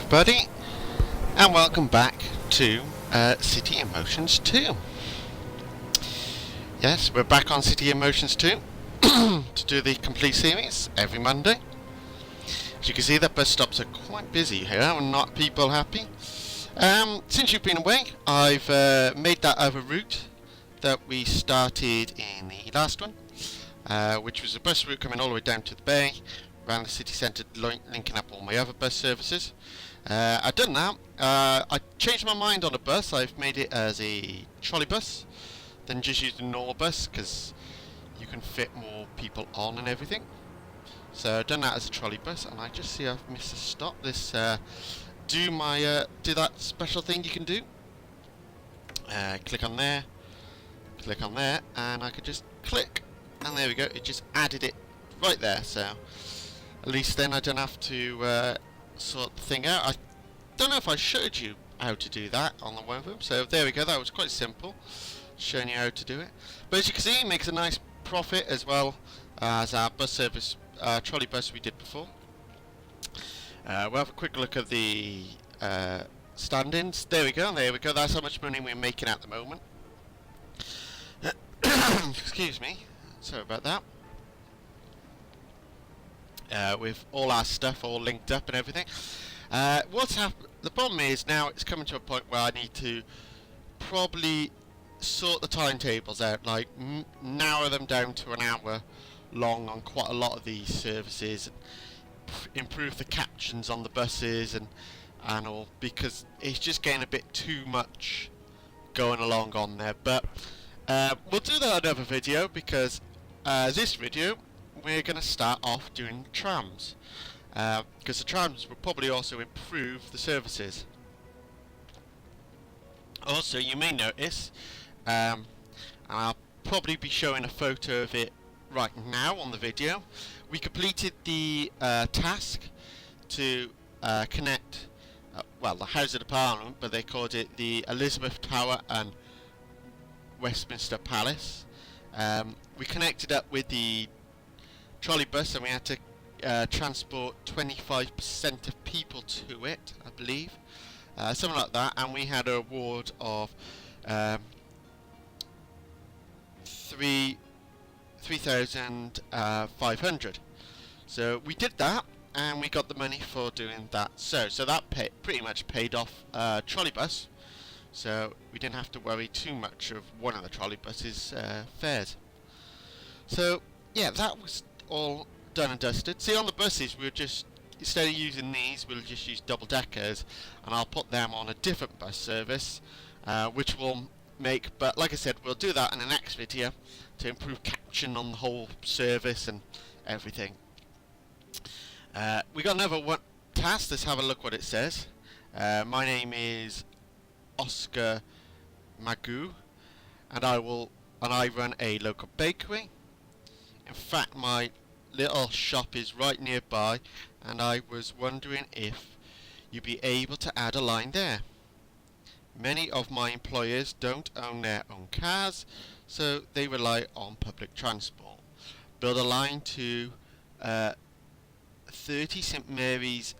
everybody, and welcome back to City Emotions 2. Yes, we're back on City Emotions 2 to do the complete series every Monday. As you can see, the bus stops are quite busy here and not people happy. Since you've been away, I've made that other route that we started in the last one, which was a bus route coming all the way down to the bay, around the city centre, linking up all my other bus services. I've done that. I changed my mind on a bus. I've made it as a trolley bus than just use a normal bus because you can fit more people on and everything. So I've done that as a trolley bus, and I just see I've missed a stop. This do that special thing you can do. Click on there, and I could just click, and there we go. It just added it right there. So at least then I don't have to sort the thing out. I don't know if I showed you how to do that on the one of them. So there we go. That was quite simple, showing you how to do it. But as you can see, it makes a nice profit as well as our bus service trolley bus we did before. We'll have a quick look at the stand-ins. There we go. That's how much money we're making at the moment. Excuse me. Sorry about that. With all our stuff all linked up and everything. The problem is now it's coming to a point where I need to probably sort the timetables out, like narrow them down to an hour long on quite a lot of these services, and improve the captions on the buses and all, because it's just getting a bit too much going along on there. But we'll do that in another video, because this video we're going to start off doing trams, because the trams will probably also improve the services. Also, you may notice, and I'll probably be showing a photo of it right now on the video, we completed the task to connect, the House of the Parliament, but they called it the Elizabeth Tower and Westminster Palace. We connected up with the trolley bus, and we had to transport 25% of people to it, I believe, something like that, and we had a reward of 3,500. So we did that, and we got the money for doing that. So that pretty much paid off trolley bus. So we didn't have to worry too much of one of the trolley buses' fares. So yeah, that was all done and dusted. See, on the buses we'll just, instead of using these, we'll just use double deckers, and I'll put them on a different bus service, which will make, but like I said, we'll do that in the next video to improve caption on the whole service and everything. We got another one task. Let's have a look what it says. My name is Oscar Magoo, and I run a local bakery. In fact, my little shop is right nearby, and I was wondering if you'd be able to add a line there. Many of my employers don't own their own cars, so they rely on public transport. Build a line to 30 St Mary's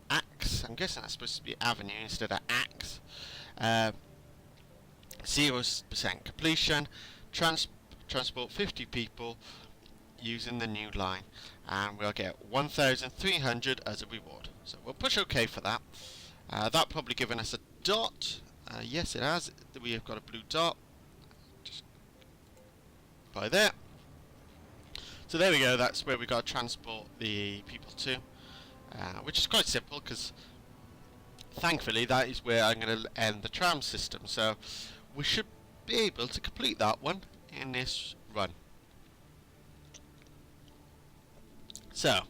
Axe. I'm guessing that's supposed to be Avenue instead of Axe. 0% completion. Transport 50 people using the new line, and we'll get 1,300 as a reward. So we'll push OK for that. That probably given us a dot. Yes, it has. We have got a blue dot just by there. So there we go. That's where we got to transport the people to, which is quite simple, because thankfully that is where I'm going to end the tram system. So we should be able to complete that one in this run. So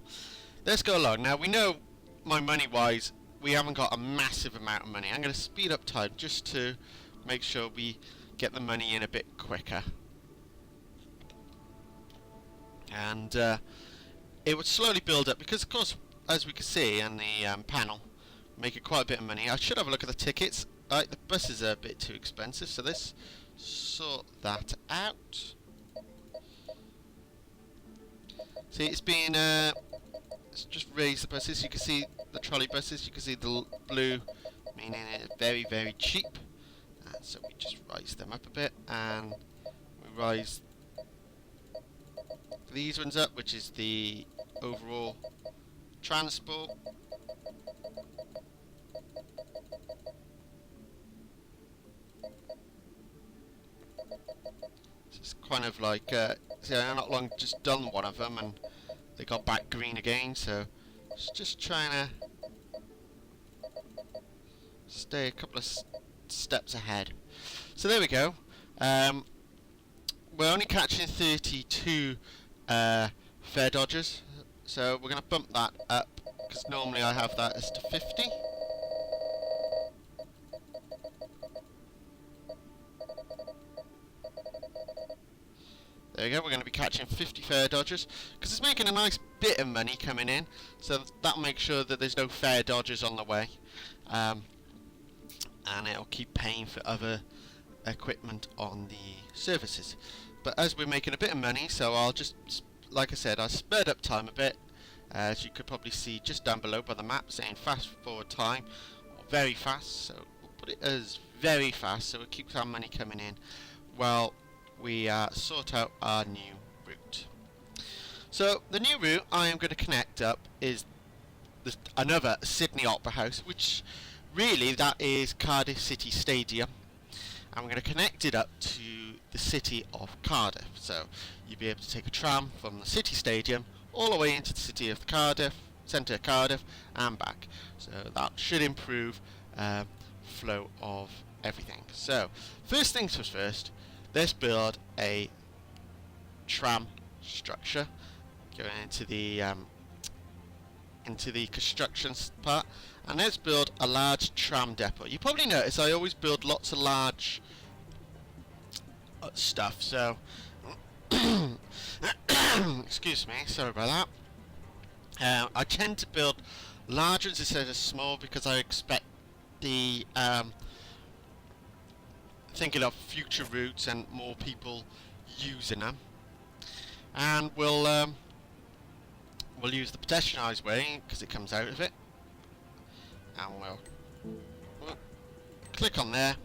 let's go along. Now, we know, my money wise, we haven't got a massive amount of money. I'm going to speed up time just to make sure we get the money in a bit quicker, and it would slowly build up, because of course, as we can see on the panel, making quite a bit of money. I should have a look at the tickets. The buses are a bit too expensive, so let's sort that out. See, it's been let's just raise the buses. You can see the trolley buses. You can see the blue meaning it's very, very cheap. So we just rise them up a bit, and we rise these ones up, which is the overall transport. It's kind of like, see, I've not long just done one of them and they got back green again, so it's just trying to stay a couple of steps ahead. So there we go. We're only catching 32 fare dodgers, so we're going to bump that up, because normally I have that as to 50. There we go, we're going to be catching 50 fare dodgers, because it's making a nice bit of money coming in, so that'll make sure that there's no fare dodgers on the way, and it'll keep paying for other equipment on the services. But as we're making a bit of money, so I'll just, like I said, I sped up time a bit, as you could probably see just down below by the map saying fast forward time, or very fast, so we'll put it as very fast, so it keeps our money coming in. Well, we sort out our new route. So the new route I am going to connect up is another Sydney Opera House, which really that is Cardiff City Stadium, and we're going to connect it up to the city of Cardiff. So you'll be able to take a tram from the City Stadium all the way into the city of Cardiff, centre of Cardiff, and back. So that should improve flow of everything. So first things first, let's build a tram structure going into the construction part, and let's build a large tram depot. You probably notice I always build lots of large stuff, so excuse me, sorry about that. I tend to build large ones instead of small because I expect the thinking of future routes and more people using them, and we'll use the pedestrianised way because it comes out of it, and we'll click on there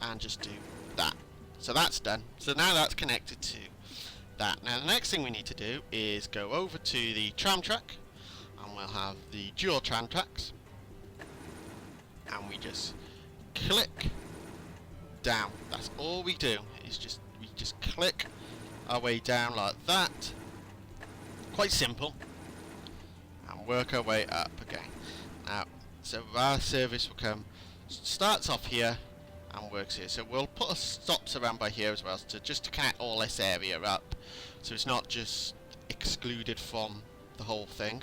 and just do that. So that's done. So now that's connected to that. Now the next thing we need to do is go over to the tram track, and we'll have the dual tram tracks, and we just click down. That's all we do, is we just click our way down like that. Quite simple. And work our way up again. Now, so our service will come, starts off here and works here. So we'll put stops around by here as well, just to connect all this area up, so it's not just excluded from the whole thing.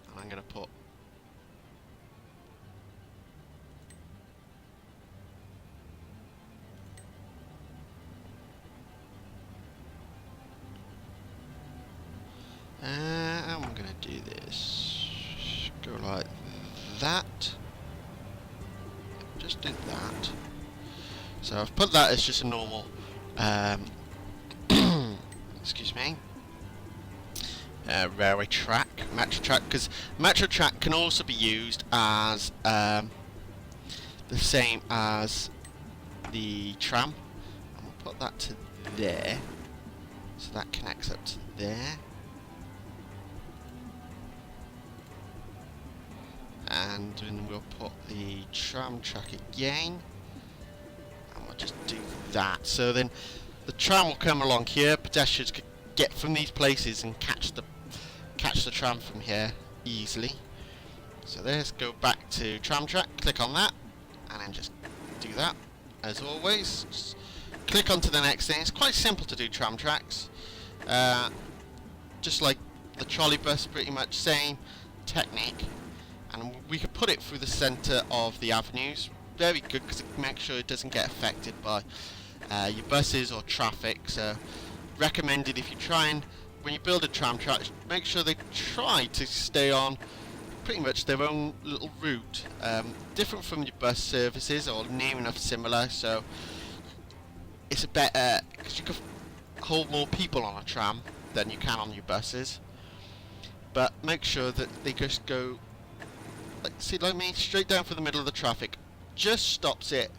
And I'm going to put I'm going to do this, go like that, just do that. So I've put that as just a normal, excuse me, railway track, metro track, because metro track can also be used as the same as the tram, and we'll put that to there, so that connects up to there. And then we'll put the tram track again, and we'll just do that. So then the tram will come along here, pedestrians can get from these places and catch the tram from here easily. So let's go back to tram track, click on that, and then just do that as always. Just click onto the next thing. It's quite simple to do tram tracks, just like the trolley bus, pretty much same technique. And we could put it through the centre of the avenues. Very good, because it makes sure it doesn't get affected by your buses or traffic. So recommended, if you try and, when you build a tram track, make sure they try to stay on pretty much their own little route, different from your bus services, or near enough similar. So it's a better, because you can hold more people on a tram than you can on your buses. but make sure that they just go, like me, straight down for the middle of the traffic. Just stops it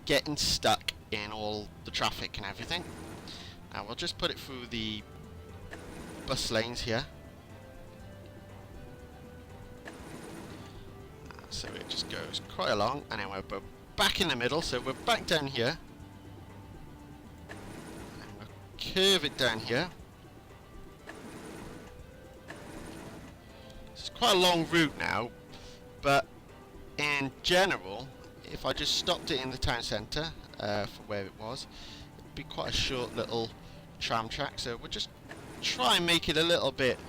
getting stuck in all the traffic and everything. Now we'll just put it through the bus lanes here. So it just goes quite along, and then we're back in the middle, so we're back down here. And we'll curve it down here. It's quite a long route now, but in general, if I just stopped it in the town centre, for where it was, it'd be quite a short little tram track, so we'll just try and make it a little bit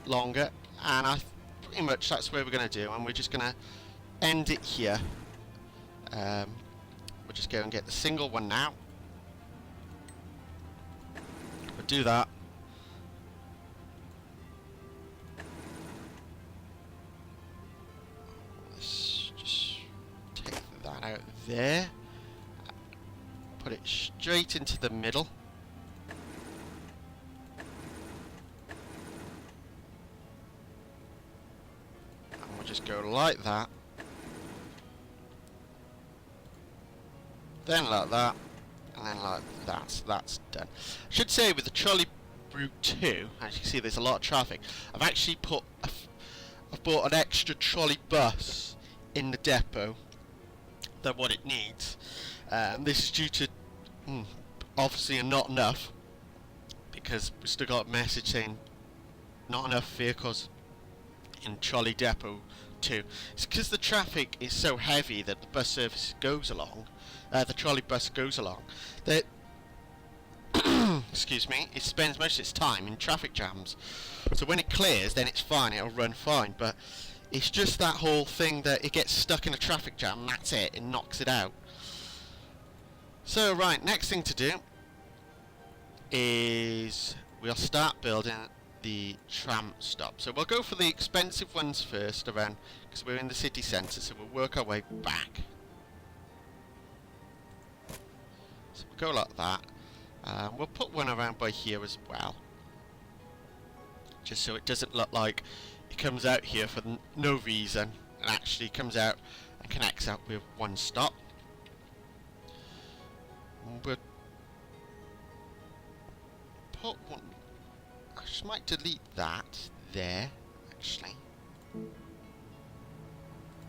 longer, and pretty much that's where we're going to do, and we're just going to end it here. We'll just go and get the single one now. We'll do that. Let's just take that out there. Put it straight into the middle. And we'll just go like that. Then like that, and then like that. So that's done. I should say with the trolley route 2, as you can see there's a lot of traffic. I've actually I've bought an extra trolley bus in the depot than what it needs. This is due to obviously not enough, because we still got a message saying not enough vehicles in trolley depot 2. It's because the traffic is so heavy that the bus service goes along. The trolley bus goes along. That excuse me, it spends most of its time in traffic jams. So when it clears, then it's fine. It'll run fine. But it's just that whole thing that it gets stuck in a traffic jam. And that's it. It knocks it out. So right, next thing to do is we'll start building the tram stop. So we'll go for the expensive ones first around, because we're in the city centre. So we'll work our way back. So we'll go like that. We'll put one around by here as well, just so it doesn't look like it comes out here for no reason, and actually comes out and connects up with one stop. We'll put one. I just might delete that there. Actually,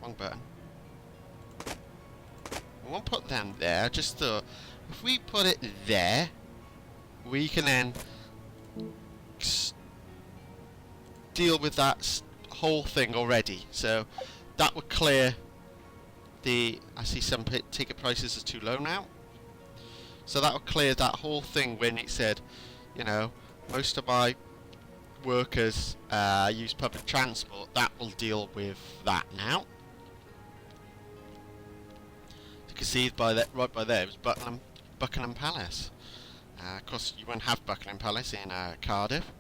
wrong button. We won't put them there. Just if we put it there, we can then deal with that whole thing already. So that would clear the. I see some ticket prices are too low now. So that would clear that whole thing when it said, you know, most of my workers use public transport. That will deal with that now. You can see by that, right by there, it was Buckingham Palace. Of course, you won't have Buckingham Palace in Cardiff.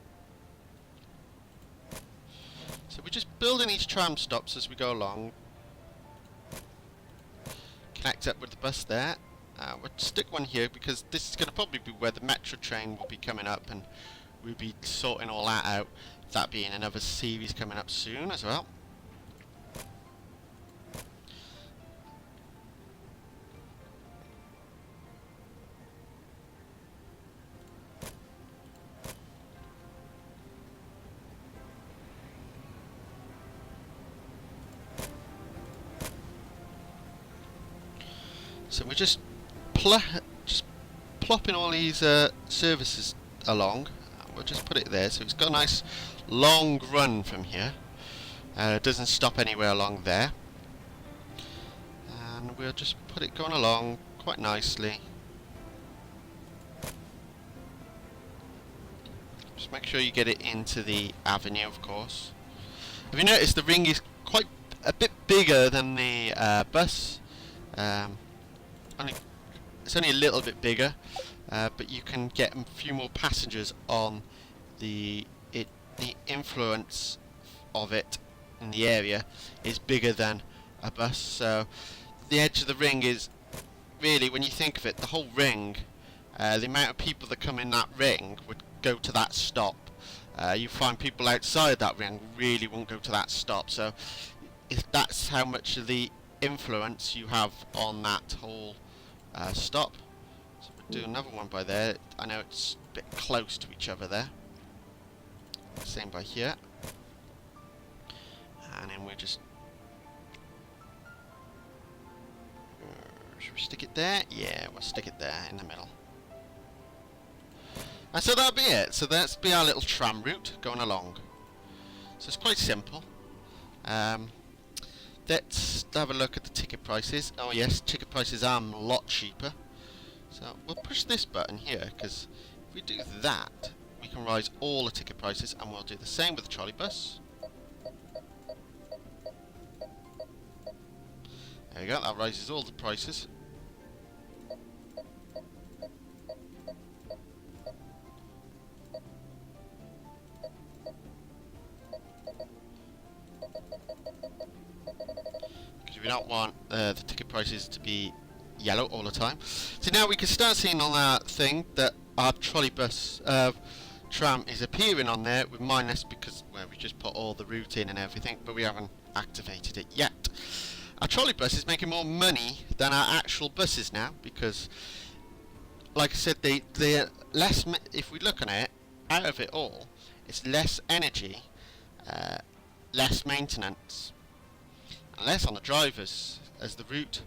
So we're just building these tram stops as we go along. Connect up with the bus there. We'll stick one here because this is going to probably be where the metro train will be coming up, and we'll be sorting all that out. That being another series coming up soon as well. So we're just plopping all these services along. We'll just put it there, so it's got a nice long run from here. It doesn't stop anywhere along there. And we'll just put it going along quite nicely. Just make sure you get it into the avenue, of course. Have you noticed the ring is quite a bit bigger than the bus? It's only a little bit bigger, but you can get a few more passengers on the influence of it in the area is bigger than a bus. So the edge of the ring is really, when you think of it, the whole ring, the amount of people that come in that ring would go to that stop. you find people outside that ring really won't go to that stop. So if that's how much of the influence you have on that whole stop. So we'll do another one by there. I know it's a bit close to each other there. Same by here. And then we'll just... should we stick it there? Yeah, we'll stick it there in the middle. And so that'll be it. So that's be our little tram route going along. So it's quite simple. Let's have a look at the ticket prices. Oh yes, ticket prices are a lot cheaper. So we'll push this button here, because if we do that, we can raise all the ticket prices, and we'll do the same with the trolley bus. There we go, that raises all the prices. We don't want the ticket prices to be yellow all the time. So now we can start seeing on our thing that our trolley bus tram is appearing on there with minus, because well, we just put all the route in and everything, but we haven't activated it yet. Our trolley bus is making more money than our actual buses now, because like I said, they're less, if we look on it, out of it all, it's less energy, less maintenance, and less on the drivers, as the route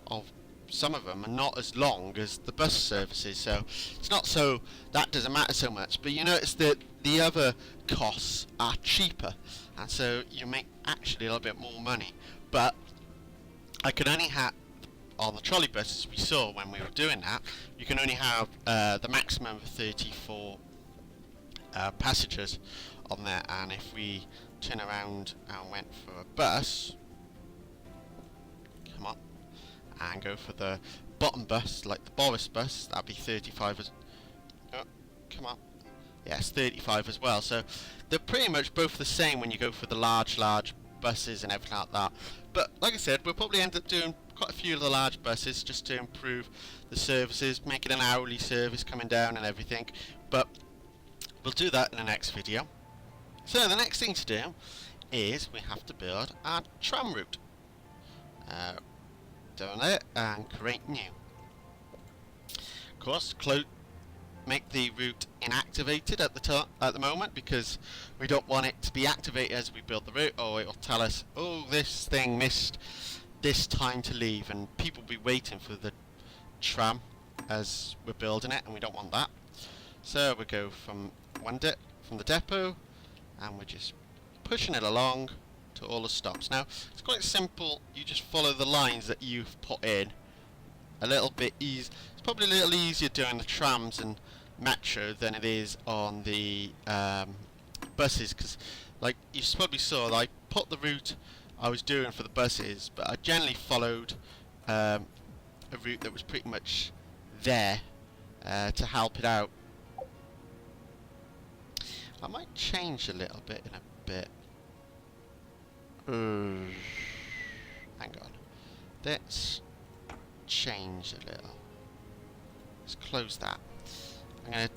of some of them are not as long as the bus services, so it's not so, that doesn't matter so much. But you notice that the other costs are cheaper, and so you make actually a little bit more money. But I could only have, on the trolley buses we saw when we were doing that, you can only have the maximum of 34 passengers on there, and if we turn around and went for a bus, come on, and go for the bottom bus, like the Boris bus, that'd be 35 as... oh, come on. Yes, 35 as well. So they're pretty much both the same when you go for the large buses and everything like that. But like I said, we'll probably end up doing quite a few of the large buses just to improve the services, make it an hourly service coming down and everything. But we'll do that in the next video. So the next thing to do is we have to build our tram route. Doing it and create new. Of course, make the route inactivated at the moment, because we don't want it to be activated as we build the route, or it will tell us, oh, this thing missed this time to leave, and people will be waiting for the tram as we're building it, and we don't want that. So we go from the depot, and we're just pushing it along to all the stops. Now it's quite simple, you just follow the lines that you've put in. A little bit easy. It's probably a little easier doing the trams and metro than it is on the buses, because like you probably saw, I put the route I was doing for the buses, but I generally followed a route that was pretty much there to help it out. I might change a little bit in a bit. Hang on. Let's change a little. Let's close that. I'm going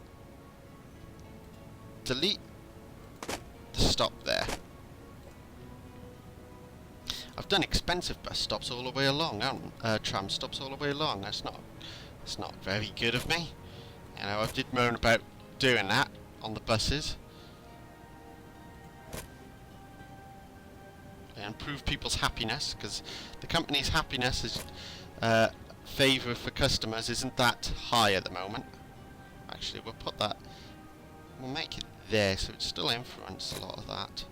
to delete the stop there. I've done expensive bus stops all the way along, tram stops all the way along. It's not very good of me. You know, I did moan about doing that on the buses. Improve people's happiness, because the company's happiness is favour for customers isn't that high at the moment. Actually, we'll make it there, so it still influence a lot of that.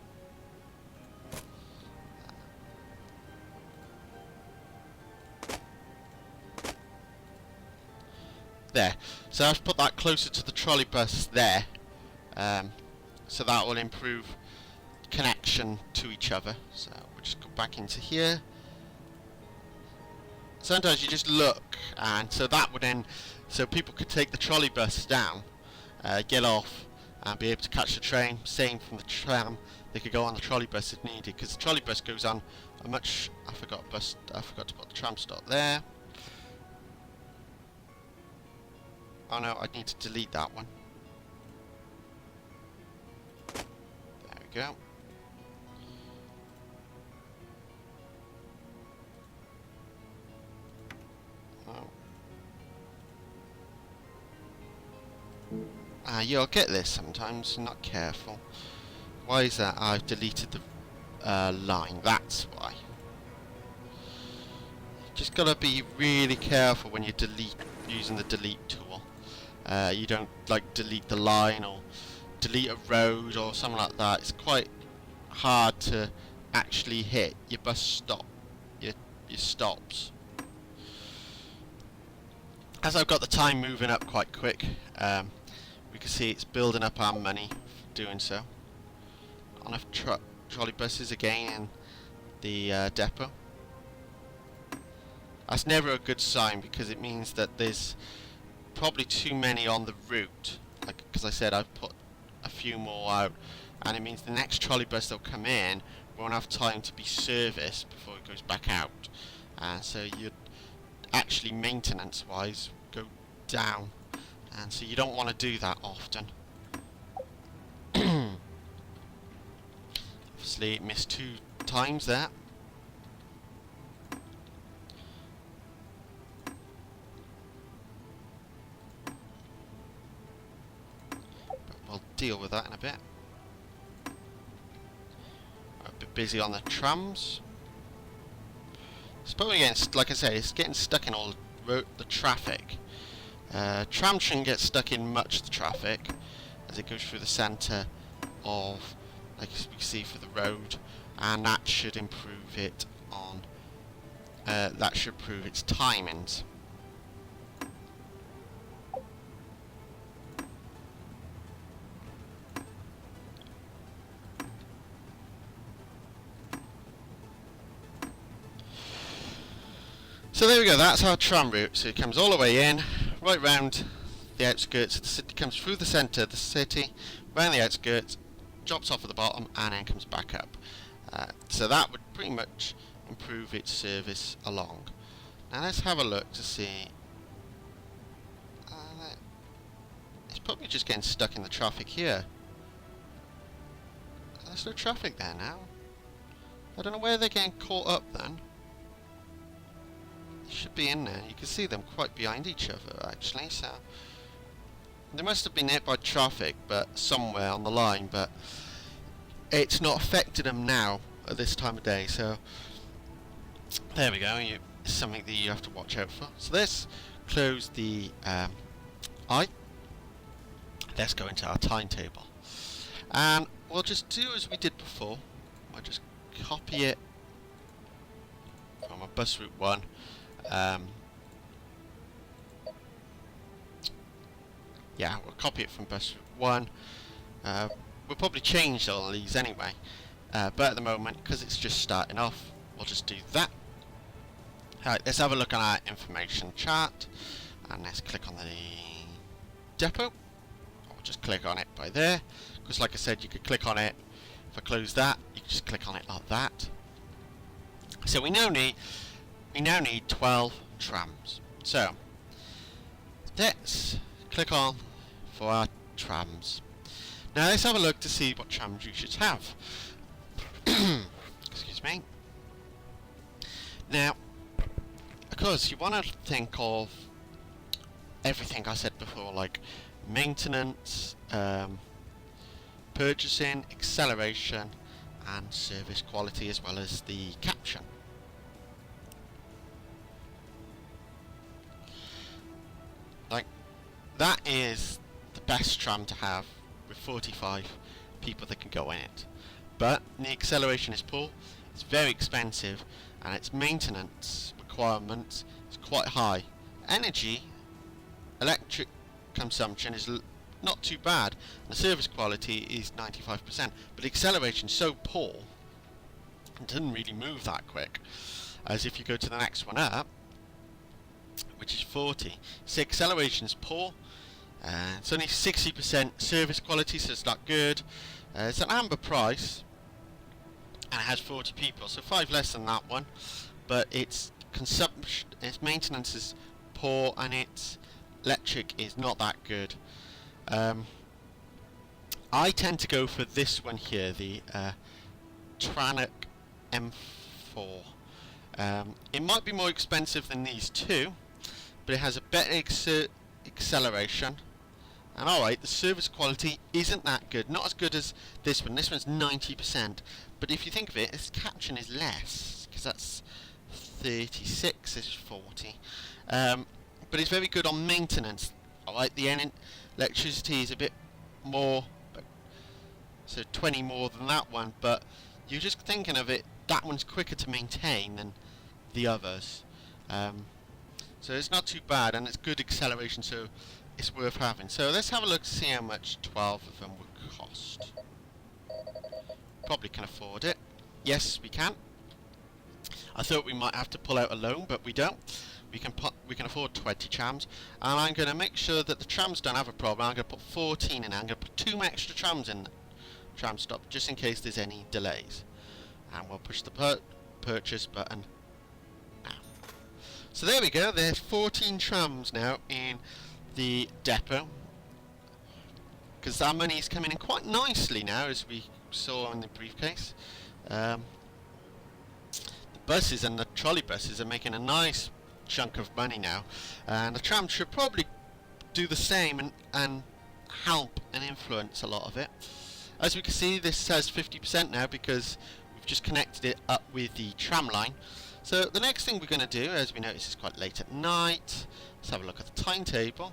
There. So I've put that closer to the trolley bus there, so that will improve connection to each other. So we'll just go back into here. Sometimes you just look, and so that would then, so people could take the trolley bus down, get off, and be able to catch the train. Same from the tram, they could go on the trolley bus if needed, because the trolley bus goes on a much. I forgot to put the tram stop there. Oh no, I need to delete that one. go. Oh. You'll get this sometimes, not careful. Why is that? I've deleted the line, that's why. Just gotta be really careful when you delete, using the delete tool. You don't like delete the line or delete a road or something like that. It's quite hard to actually hit your bus stop, your stops. As I've got the time moving up quite quick, we can see it's building up our money for doing so. On a trolley buses again in the depot. That's never a good sign because it means that there's probably too many on the route. Like, because I said I've put a few more out, and it means the next trolley bus that'll come in won't have time to be serviced before it goes back out. So you'd actually maintenance-wise go down, and so you don't want to do that often. Obviously, missed 2 times there. We'll deal with that in a bit. We're a bit busy on the trams. It's probably getting, like I said, it's getting stuck in all the traffic. Tram shouldn't get stuck in much of the traffic as it goes through the centre of, like we can see, for the road, and that should improve it on. That should improve its timings. So there we go, that's our tram route. So it comes all the way in, right round the outskirts of the city, comes through the centre of the city, round the outskirts, drops off at the bottom, and then comes back up. So that would pretty much improve its service along. Now let's have a look to see. It's probably just getting stuck in the traffic here. There's no traffic there now. I don't know where they're getting caught up then. Should be in there. You can see them quite behind each other actually, so they must have been hit by traffic but somewhere on the line, but it's not affected them now at this time of day. So there we go. It's something that you have to watch out for. So let's close the eye. Let's go into our timetable, and we'll just do as we did before. I'll just copy it from a bus route 1. Yeah, we'll copy it from bus route 1. We'll probably change all of these anyway, but at the moment, because it's just starting off, we'll just do that. Alright, let's have a look at our information chart, and let's click on the depot. I'll just click on it by there, because like I said, you could click on it. If I close that, you can just click on it like that. So we now need 12 trams. So let's click on for our trams. Now let's have a look to see what trams you should have. Excuse me. Now, of course, you want to think of everything I said before, like maintenance, purchasing, acceleration, and service quality, as well as the caption. Like, that is the best tram to have, with 45 people that can go in it. But the acceleration is poor, it's very expensive, and its maintenance requirements is quite high. Electric consumption is not too bad, and the service quality is 95%, but the acceleration is so poor, it doesn't really move that quick. As if you go to the next one up, which is 40, so acceleration is poor. It's only 60% service quality, so it's not good. It's an amber price, and it has 40 people, so 5 less than that one. But its consumption, its maintenance is poor, and its electric is not that good. I tend to go for this one here, the Tram M4. It might be more expensive than these two, but it has a better acceleration. And alright, the service quality isn't that good. Not as good as this one. This one's 90%. But if you think of it, its caption is less, because that's 36 is 40. But it's very good on maintenance. Alright, the electricity is a bit more, so 20 more than that one, but you're just thinking of it, that one's quicker to maintain than the others. So it's not too bad, and it's good acceleration, so it's worth having. So let's have a look to see how much 12 of them would cost. Probably can afford it. Yes, we can. I thought we might have to pull out a loan, but we don't. We can afford 20 trams, and I'm going to make sure that the trams don't have a problem. I'm going to put 14 in. I'm going to put 2 extra trams in the tram stop, just in case there's any delays. And we'll push the purchase button now. So there we go. There's 14 trams now in the depot, because our money's coming in quite nicely now, as we saw in the briefcase. The buses and the trolley buses are making a nice chunk of money now, and the tram should probably do the same and help and influence a lot of it. As we can see, this says 50% now because we've just connected it up with the tram line. So the next thing we're going to do, as we notice it's quite late at night, let's have a look at the timetable.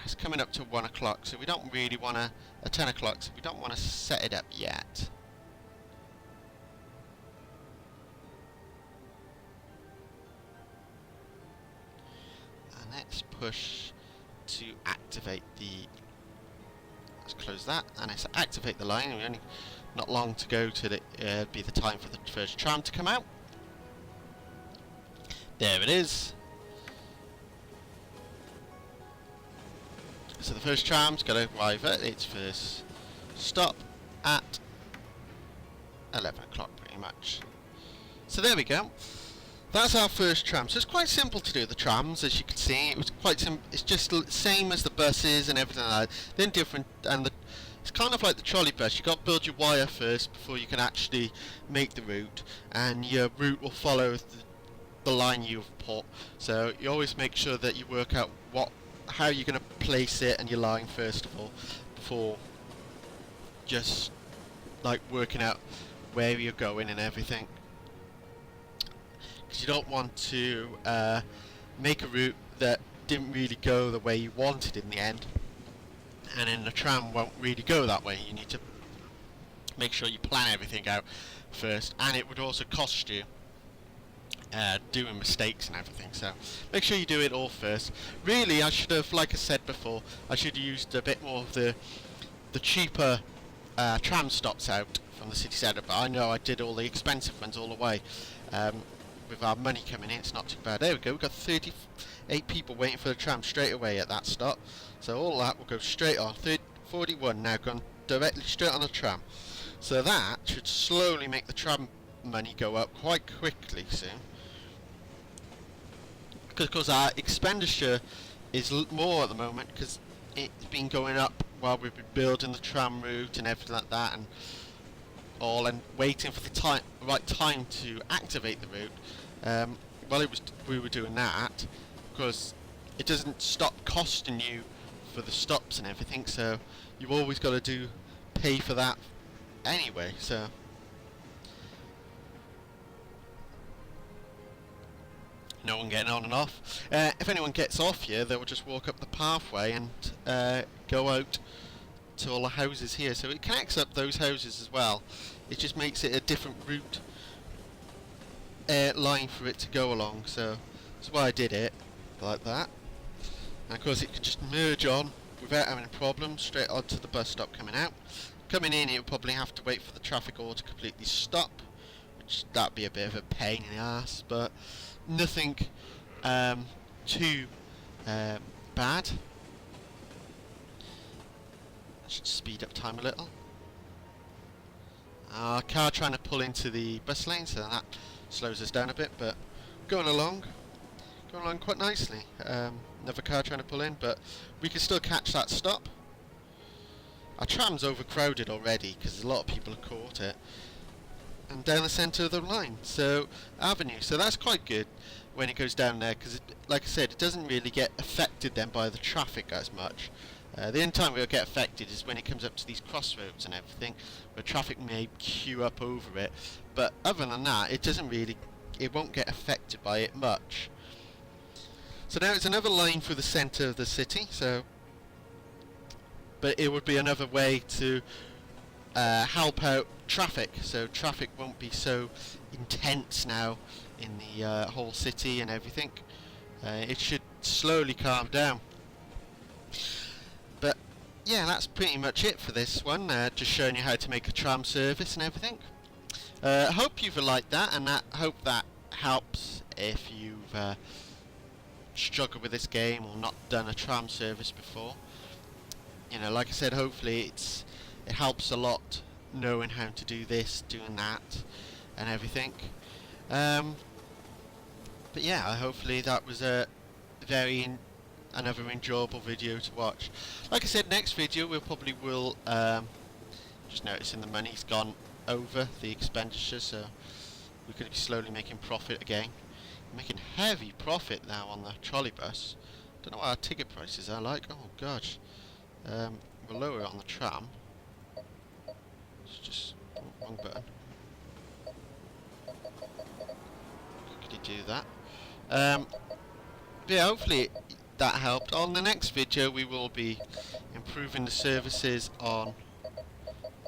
It's coming up to 1 o'clock, so we don't really want to, at 10 o'clock, so we don't want to set it up yet. And let's push to activate the, let's close that, and let's activate the line. We're only not long to go to the, be the time for the first tram to come out. There it is. So the first tram's got to arrive at its first stop at 11 o'clock pretty much. So there we go. That's our first tram. So it's quite simple to do the trams, as you can see. It was quite simple. It's just the same as the buses and everything like that. Then different, and it's kind of like the trolley bus. You've got to build your wire first before you can actually make the route, and your route will follow the line you've put. So you always make sure that you work out how you're going to place it and your line first of all, before just like working out where you're going and everything, because you don't want to make a route that didn't really go the way you wanted in the end, and then the tram won't really go that way. You need to make sure you plan everything out first, and it would also cost you doing mistakes and everything, so make sure you do it all first. Really, I should have, like I said before, I should have used a bit more of the cheaper tram stops out from the city centre, but I know I did all the expensive ones all the way. With our money coming in, it's not too bad. There we go, we've got 38 people waiting for the tram straight away at that stop, so all that will go straight on. 41 now gone directly straight on the tram, so that should slowly make the tram money go up quite quickly soon, because our expenditure is more at the moment, because it's been going up while we've been building the tram route and everything like that, and waiting for the right time to activate the route. While we were doing that, because it doesn't stop costing you for the stops and everything, so you've always got to pay for that anyway. So no one getting on and off. If anyone gets off here, they will just walk up the pathway and go out to all the houses here. So it connects up those houses as well. It just makes it a different route line for it to go along. So that's why I did it like that. And of course it could just merge on without having a problem straight onto the bus stop coming out. Coming in, it would probably have to wait for the traffic all to completely stop, which that'd be a bit of a pain in the ass, but nothing too bad. I should speed up time a little. Our car trying to pull into the bus lane, so that slows us down a bit, but going along quite nicely. Another car trying to pull in, but we can still catch that stop. Our tram's overcrowded already because a lot of people have caught it. And down the centre of the line, so avenue. So that's quite good when it goes down there because, like I said, it doesn't really get affected then by the traffic as much. The only time it'll get affected is when it comes up to these crossroads and everything, where traffic may queue up over it. But other than that, it won't get affected by it much. So now it's another line through the centre of the city. But it would be another way to help out traffic, so traffic won't be so intense now in the whole city and everything. It should slowly calm down. But yeah, that's pretty much it for this one, just showing you how to make a tram service and everything. Hope you've liked that, and hope that helps if you've struggled with this game or not done a tram service before. You know, like I said, hopefully it helps a lot knowing how to do this, doing that, and everything. But yeah, hopefully that was a another enjoyable video to watch. Like I said, next video we probably will just noticing the money's gone over the expenditure, so we're going to be slowly making profit again. We're making heavy profit now on the trolley bus. Don't know what our ticket prices are like. Oh gosh. We'll lower it on the tram. It's just wrong button. Could you do that? Yeah, hopefully that helped. On the next video we will be improving the services on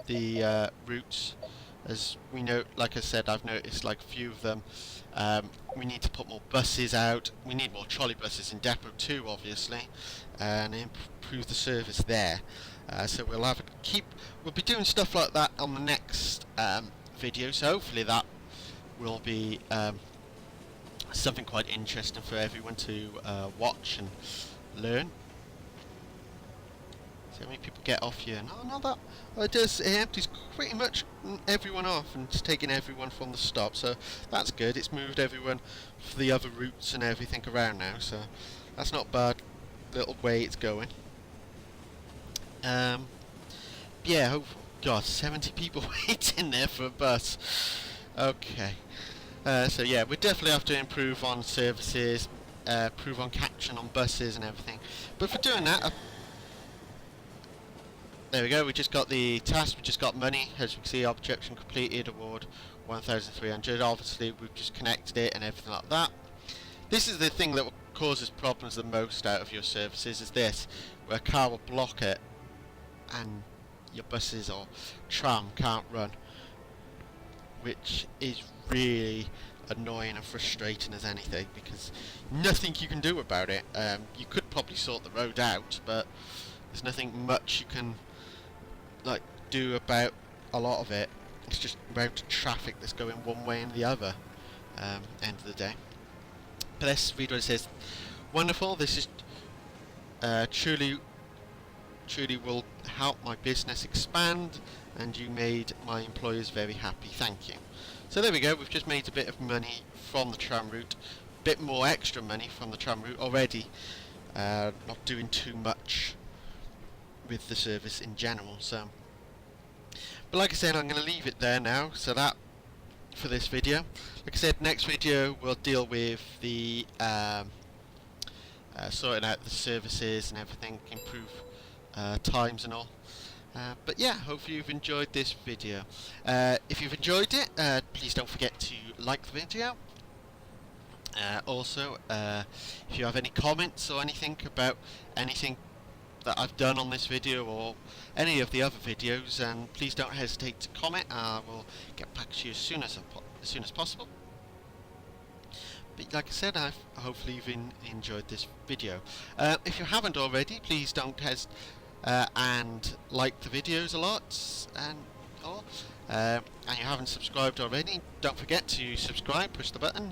the routes. As we know, like I said, I've noticed like a few of them. We need to put more buses out. We need more trolley buses in Depot 2, obviously, and improve the service there. So we'll be doing stuff like that on the next video. So hopefully that will be something quite interesting for everyone to watch and learn. So many people get off here. No, not that. Well, it empties pretty much everyone off and it's taking everyone from the stop. So that's good. It's moved everyone for the other routes and everything around now. So that's not bad. Little way it's going. Yeah. Oh God, 70 people waiting there for a bus. Okay. So yeah, we definitely have to improve on services, improve on catching on buses and everything. But for doing that. There we go, we just got the task, we just got money. As you can see, objection completed, award 1,300. Obviously we've just connected it and everything like that. This is the thing that causes problems the most out of your services, is this, where a car will block it and your buses or tram can't run, which is really annoying and frustrating as anything, because nothing you can do about it. You could probably sort the road out, but there's nothing much you can do about a lot of it. It's just about traffic that's going one way and the other, end of the day. But this video says, wonderful, this is truly will help my business expand, and you made my employers very happy, thank you. So there we go, we've just made a bit of money from the tram route, a bit more extra money from the tram route already, not doing too much with the service in general. So, but like I said, I'm going to leave it there now. So that for this video. Like I said, next video we'll deal with the sorting out the services and everything, improve times and all. But yeah, hopefully you've enjoyed this video. If you've enjoyed it, please don't forget to like the video. Also, if you have any comments or anything about anything that I've done on this video or any of the other videos, and please don't hesitate to comment. I will get back to you as soon as possible. But like I said, hopefully you've enjoyed this video. If you haven't already, please don't hesitate and like the videos a lot and you haven't subscribed already, don't forget to subscribe, push the button,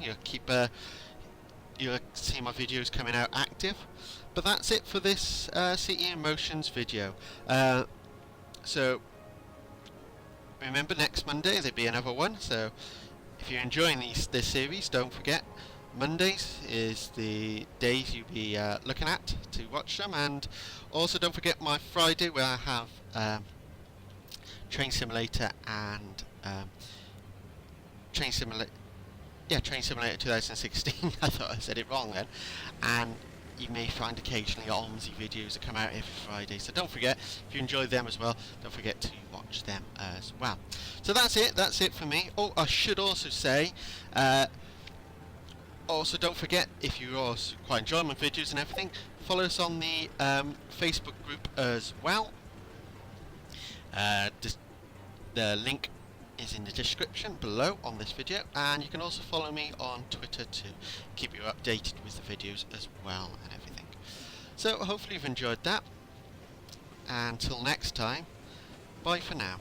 you'll see my videos coming out active. But that's it for this City in Motions video. So remember, next Monday there'll be another one, so if you're enjoying this series, don't forget Mondays is the days you'll be looking at to watch them, and also don't forget my Friday where I have Train Simulator and Train Simulator. Yeah, Train Simulator 2016. I thought I said it wrong then. And you may find occasionally Dobbzy videos that come out every Friday. So don't forget, if you enjoy them as well, don't forget to watch them as well. So that's it for me. Oh, I should also say, also don't forget, if you also quite enjoy my videos and everything, follow us on the Facebook group as well. The link is in the description below on this video, and you can also follow me on Twitter to keep you updated with the videos as well and everything. So hopefully you've enjoyed that, and until next time, bye for now.